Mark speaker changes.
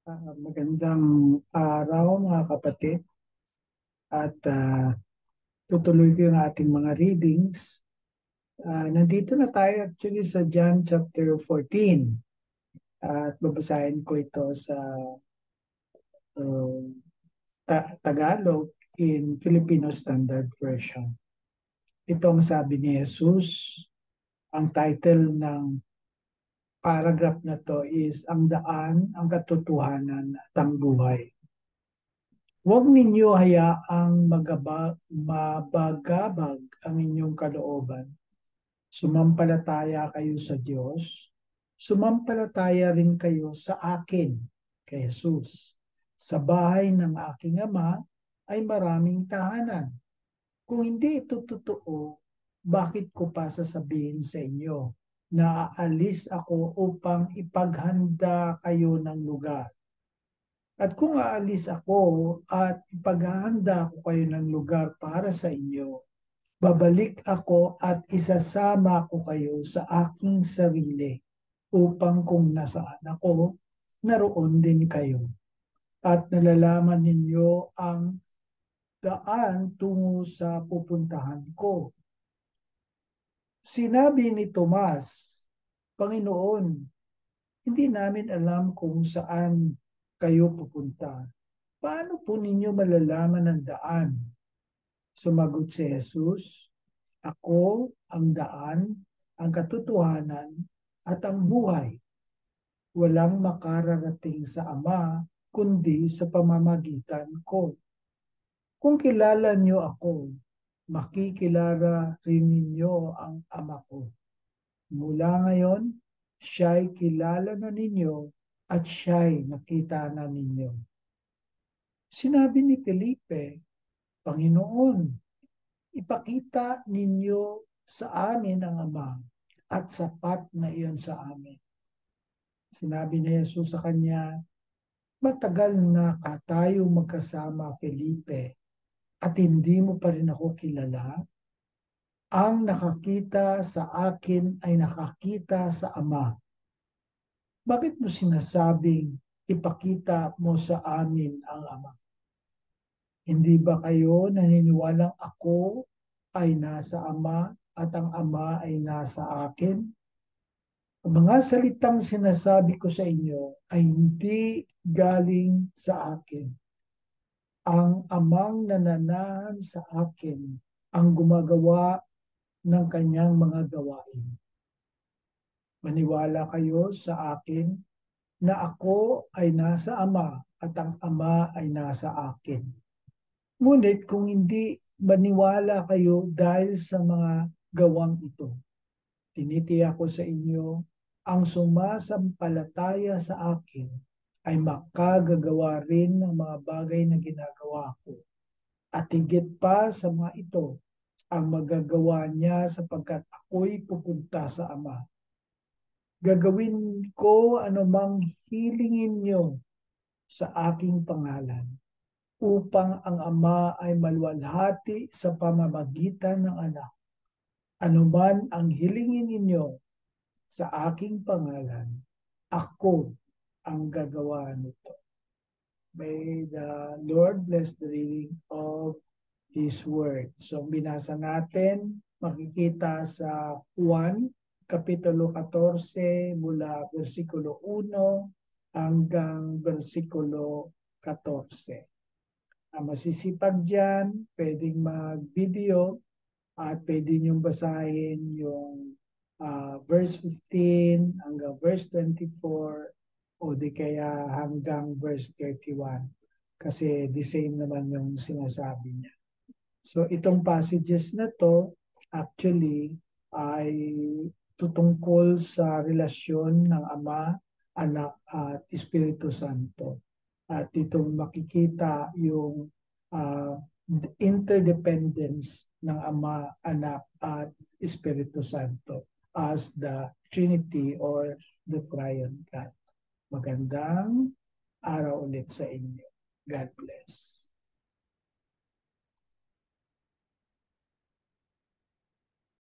Speaker 1: Magandang araw mga kapatid at tutuloy ko yung ating mga readings. Nandito na tayo actually sa John chapter 14 at babasahin ko ito sa uh, Tagalog in Filipino Standard Version. Ito ang sabi ni Jesus. Ang title ng paragraph na to is Ang Daan, ang Katotohanan at ang Buhay. Huwag ninyo hayaang mabagabag ang inyong kalooban. Sumampalataya kayo sa Diyos. Sumampalataya rin kayo sa akin, kay Jesus. Sa bahay ng aking ama ay maraming tahanan. Kung hindi ito totoo, bakit ko pa sasabihin sa inyo na aalis ako upang ipaghanda kayo ng lugar? At kung aalis ako at ipaghahanda ko kayo ng lugar para sa inyo, babalik ako at isasama ko kayo sa aking sarili upang kung nasaan ako, naroon din kayo. At nalalaman ninyo ang daan tungo sa pupuntahan ko. Sinabi ni Tomas, Panginoon, hindi namin alam kung saan kayo pupunta. Paano po ninyo malalaman ang daan? Sumagot si Jesus, Ako ang daan, ang katotohanan, at ang buhay. Walang makararating sa Ama, kundi sa pamamagitan ko. Kung kilala niyo ako, makikilala rin ninyo ang Ama ko. Mula ngayon, siya'y kilala na ninyo at siya'y nakita na ninyo. Sinabi ni Felipe, Panginoon, ipakita ninyo sa amin ang Ama at sapat na iyon sa amin. Sinabi ni Jesus sa kanya, matagal na tayo magkasama, Felipe, at hindi mo pa rin ako kilala? Ang nakakita sa akin ay nakakita sa Ama. Bakit mo sinasabing ipakita mo sa amin ang Ama? Hindi ba kayo naniniwalang ako ay nasa Ama at ang Ama ay nasa akin? Ang mga salitang sinasabi ko sa inyo ay hindi galing sa akin. Ang Amang nananahan sa akin ang gumagawa ng kanyang mga gawain. Maniwala kayo sa akin na ako ay nasa Ama at ang Ama ay nasa akin. Ngunit kung hindi maniwala kayo dahil sa mga gawang ito, tinitiyak ko sa inyo, ang sumasampalataya sa akin ay makagagawa rin ng mga bagay na ginagawa ko. At higit pa sa mga ito, ang magagawa niya sapagkat ako'y pupunta sa Ama. Gagawin ko anumang hilingin niyo sa aking pangalan upang ang Ama ay maluwalhati sa pamamagitan ng Anak. Anuman ang hilingin ninyo sa aking pangalan, ako ang gagawa nito. May the Lord bless the reading of His Word. So binasa natin, makikita sa Juan, Kapitulo 14, mula versikulo 1 hanggang versikulo 14. Ang masisipag dyan, pwedeng mag-video at pwede niyong basahin yung verse 15 hanggang verse 24 o di kaya hanggang verse 31 kasi the same naman yung sinasabi niya. So itong passages na to actually ay tutungkol sa relasyon ng Ama, Anak at Espiritu Santo. At itong makikita yung uh, interdependence ng Ama, Anak at Espiritu Santo as the Trinity or the Triune God. Magandang araw ulit sa inyo. God bless.